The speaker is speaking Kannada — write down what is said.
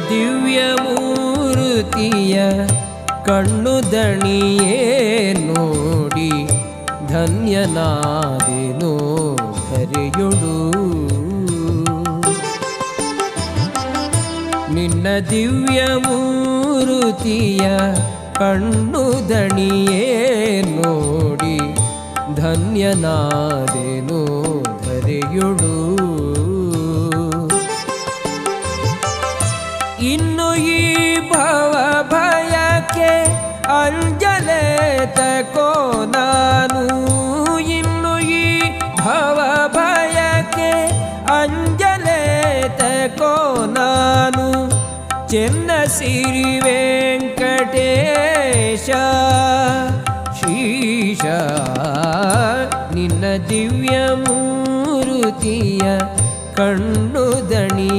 ದಿವ್ಯ ಮೂರುತಿಯ ಕಣ್ಣು ದಣಿಯೇ ನೋಡಿ ಧನ್ಯನಾದೆನೋ ಧರೆಯೊಳು. ನಿನ್ನ ದಿವ್ಯ ಮೂರುತಿಯ ಕಣ್ಣು ದಣಿಯೇ ನೋಡಿ ಧನ್ಯನಾದೆನೋ ಧರೆಯೊಳು. ಇನ್ನು ಈ ಭವ ಭಯಕ್ಕೆ ಅಂಜಲೆ ತಕೋ ನಾನು. ಇನ್ನು ಈ ಭವ ಭಯಕ್ಕೆ ಅಂಜಲೆ ತಕೋ ನಾನು. ಚೆನ್ನ ಸಿರಿ ವೆಂಕಟೇಶ ಶ್ರೀಶ ನಿನ್ನ ದಿವ್ಯ ಮೂರುತಿಯ ಕಣ್ಣು ದಣಿ